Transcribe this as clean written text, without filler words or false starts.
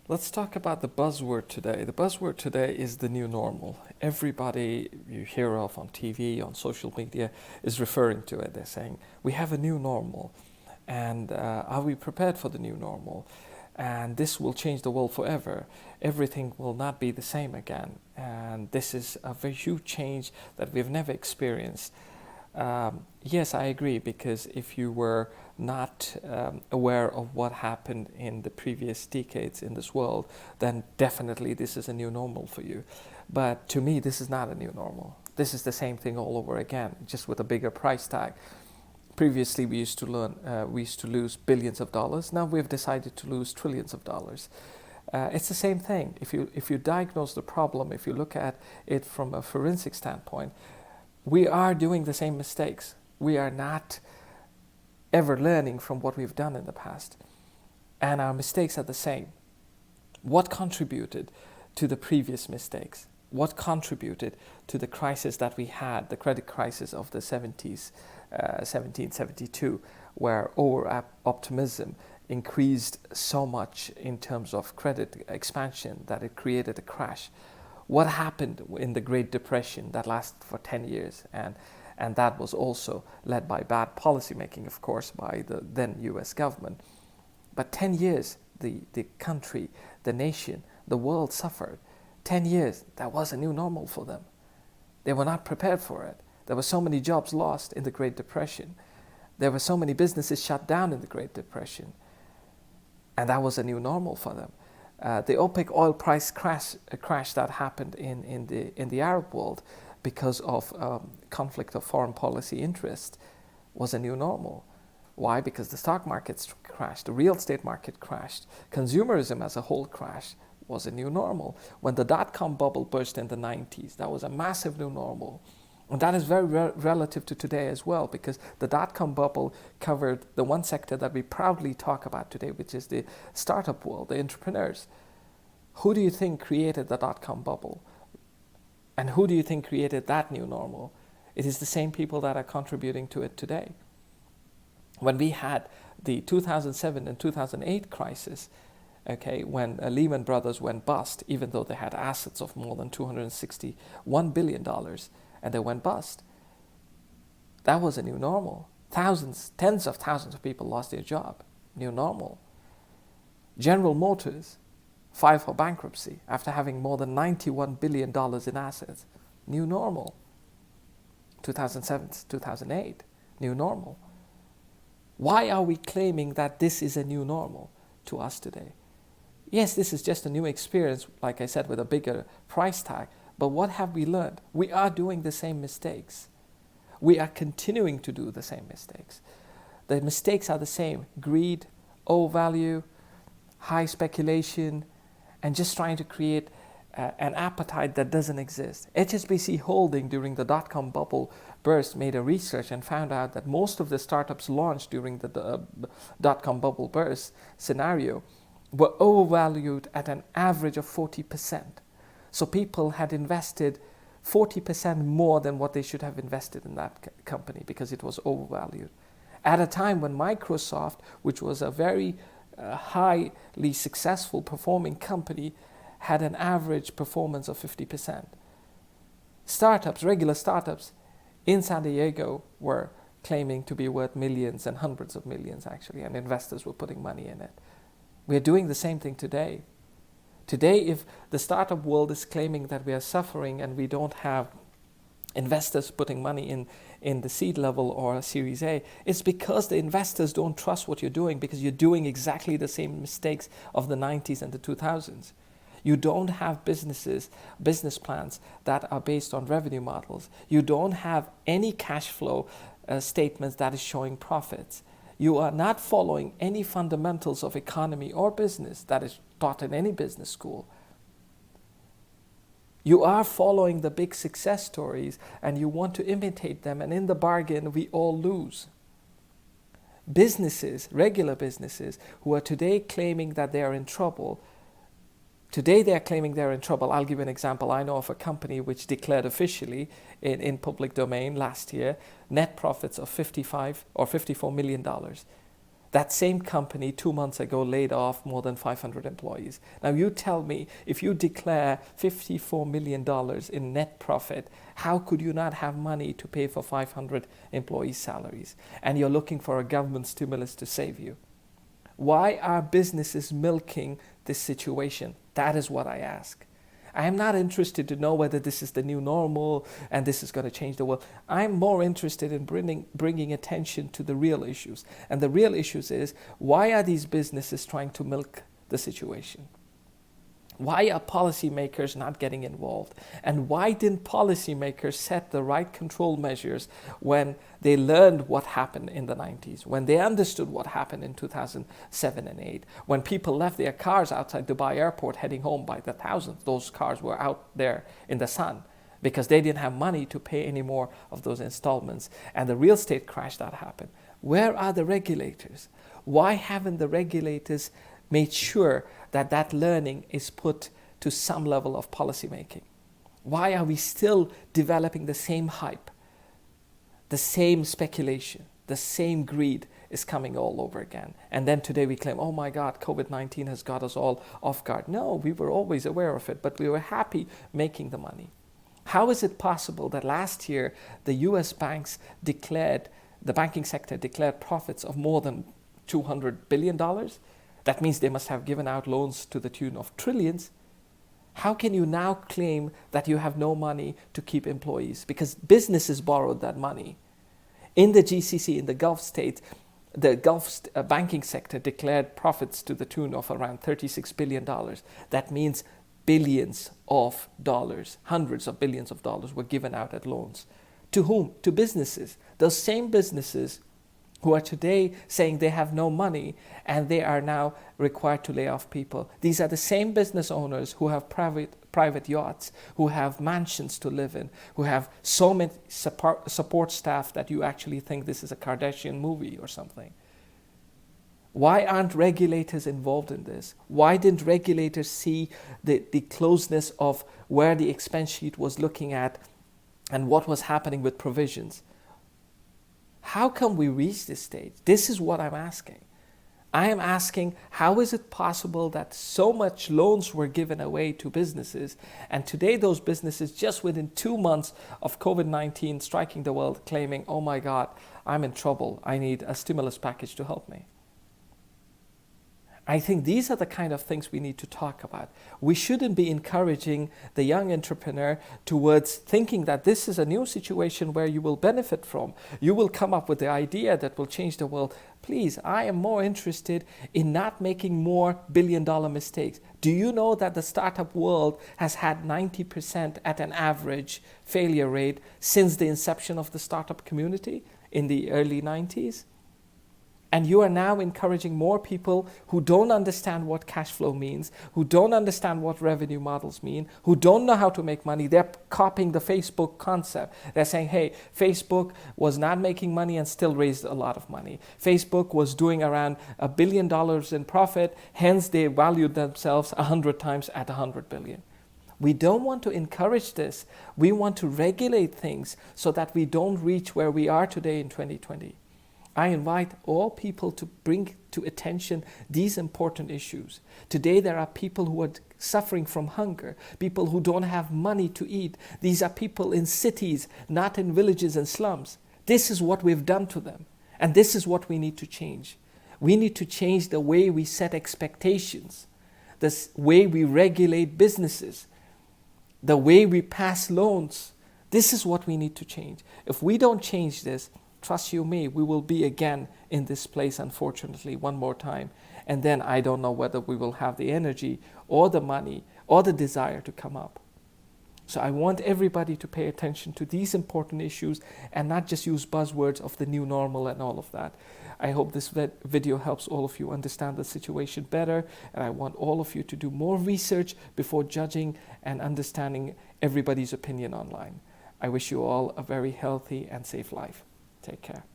Let's talk about the buzzword today. The buzzword today is the new normal. Everybody you hear of on TV, on social media, is referring to it. They're saying, we have a new normal. And are we prepared for the new normal? And this will change the world forever. Everything will not be the same again. And this is a very huge change that we've never experienced. Yes, I agree, because if you were not aware of what happened in the previous decades in this world, then definitely this is a new normal for you. But to me, this is not a new normal. This is the same thing all over again, just with a bigger price tag. Previously, we used to lose billions of dollars. Now we've decided to lose trillions of dollars. It's the same thing. If you diagnose the problem, if you look at it from a forensic standpoint, we are doing the same mistakes. We are not ever learning from what we've done in the past. And our mistakes are the same. What contributed to the previous mistakes? What contributed to the crisis that we had, the credit crisis of the 70s, 1772, where over-optimism increased so much in terms of credit expansion that it created a crash? What happened in the Great Depression that lasted for 10 years? And that was also led by bad policymaking, of course, by the then US government. But 10 years, the country, the nation, the world suffered. 10 years, that was a new normal for them. They were not prepared for it. There were so many jobs lost in the Great Depression. There were so many businesses shut down in the Great Depression. And that was a new normal for them. The OPEC oil price crash that happened in the Arab world because of conflict of foreign policy interest was a new normal. Why? Because the stock markets crashed, the real estate market crashed, consumerism as a whole crashed, was a new normal. When the dot-com bubble burst in the 90s, that was a massive new normal. And that is very relative to today as well, because the dot-com bubble covered the one sector that we proudly talk about today, which is the startup world, the entrepreneurs. Who do you think created the dot-com bubble? And who do you think created that new normal? It is the same people that are contributing to it today. When we had the 2007 and 2008 crisis, okay, when Lehman Brothers went bust, even though they had assets of more than $261 billion, and they went bust. That was a new normal. Thousands, tens of thousands of people lost their job. New normal. General Motors filed for bankruptcy after having more than $91 billion in assets. New normal. 2007, 2008. New normal. Why are we claiming that this is a new normal to us today? Yes, this is just a new experience, like I said, with a bigger price tag. But what have we learned? We are doing the same mistakes. We are continuing to do the same mistakes. The mistakes are the same. Greed, overvalue, high speculation, and just trying to create an appetite that doesn't exist. HSBC Holding during the dot-com bubble burst made a research and found out that most of the startups launched during the dot-com bubble burst scenario were overvalued at an average of 40%. So people had invested 40% more than what they should have invested in that company because it was overvalued. At a time when Microsoft, which was a very highly successful performing company, had an average performance of 50%. Startups, regular startups in San Diego were claiming to be worth millions and hundreds of millions actually, and investors were putting money in it. We're doing the same thing today. Today, if the startup world is claiming that we are suffering and we don't have investors putting money in the seed level or Series A, it's because the investors don't trust what you're doing, because you're doing exactly the same mistakes of the 90s and the 2000s. You don't have business plans that are based on revenue models. You don't have any cash flow statements that is showing profits. You are not following any fundamentals of economy or business that is taught in any business school. You are following the big success stories and you want to imitate them, and in the bargain we all lose. Businesses, regular businesses, who are today claiming that they are in trouble, I'll give you an example. I know of a company which declared officially in public domain last year net profits of $55 or $54 million. That same company 2 months ago laid off more than 500 employees. Now you tell me, if you declare $54 million in net profit, how could you not have money to pay for 500 employees' salaries? And you're looking for a government stimulus to save you. Why are businesses milking this situation? That is what I ask. I am not interested to know whether this is the new normal and this is going to change the world. I'm more interested in bringing attention to the real issues. And the real issues is, why are these businesses trying to milk the situation? Why are policymakers not getting involved? And why didn't policymakers set the right control measures when they learned what happened in the 90s, when they understood what happened in 2007 and 8, when people left their cars outside Dubai airport heading home by the thousands? Those cars were out there in the sun because they didn't have money to pay any more of those installments. And the real estate crash that happened. Where are the regulators? Why haven't the regulators made sure that that learning is put to some level of policy making? Why are we still developing the same hype, the same speculation, the same greed is coming all over again? And then today we claim, oh my God, COVID-19 has got us all off guard. No, we were always aware of it, but we were happy making the money. How is it possible that last year the US banks declared, the banking sector declared profits of more than $200 billion? That means they must have given out loans to the tune of trillions. How can you now claim that you have no money to keep employees? Because businesses borrowed that money. In the GCC, in the Gulf states, the Gulf banking sector declared profits to the tune of around $36 billion. That means billions of dollars, hundreds of billions of dollars were given out as loans. To whom? To businesses. Those same businesses who are today saying they have no money and they are now required to lay off people. These are the same business owners who have private yachts, who have mansions to live in, who have so many support staff that you actually think this is a Kardashian movie or something. Why aren't regulators involved in this? Why didn't regulators see the closeness of where the expense sheet was looking at and what was happening with provisions? How come we reach this stage? This is what I'm asking. I am asking, how is it possible that so much loans were given away to businesses, and today those businesses, just within 2 months of COVID-19 striking the world, claiming, oh my God, I'm in trouble, I need a stimulus package to help me? I think these are the kind of things we need to talk about. We shouldn't be encouraging the young entrepreneur towards thinking that this is a new situation where you will benefit from. You will come up with the idea that will change the world. Please, I am more interested in not making more billion-dollar mistakes. Do you know that the startup world has had 90% at an average failure rate since the inception of the startup community in the early 90s? And you are now encouraging more people who don't understand what cash flow means, who don't understand what revenue models mean, who don't know how to make money. They're copying the Facebook concept. They're saying, hey, Facebook was not making money and still raised a lot of money. Facebook was doing around $1 billion in profit, hence they valued themselves 100 times at 100 billion. We don't want to encourage this. We want to regulate things so that we don't reach where we are today in 2020. I invite all people to bring to attention these important issues. Today there are people who are suffering from hunger, people who don't have money to eat. These are people in cities, not in villages and slums. This is what we've done to them, and this is what we need to change. We need to change the way we set expectations, the way we regulate businesses, the way we pass loans. This is what we need to change. If we don't change this, trust you me, we will be again in this place, unfortunately, one more time. And then I don't know whether we will have the energy or the money or the desire to come up. So I want everybody to pay attention to these important issues and not just use buzzwords of the new normal and all of that. I hope this video helps all of you understand the situation better, and I want all of you to do more research before judging and understanding everybody's opinion online. I wish you all a very healthy and safe life. Take care.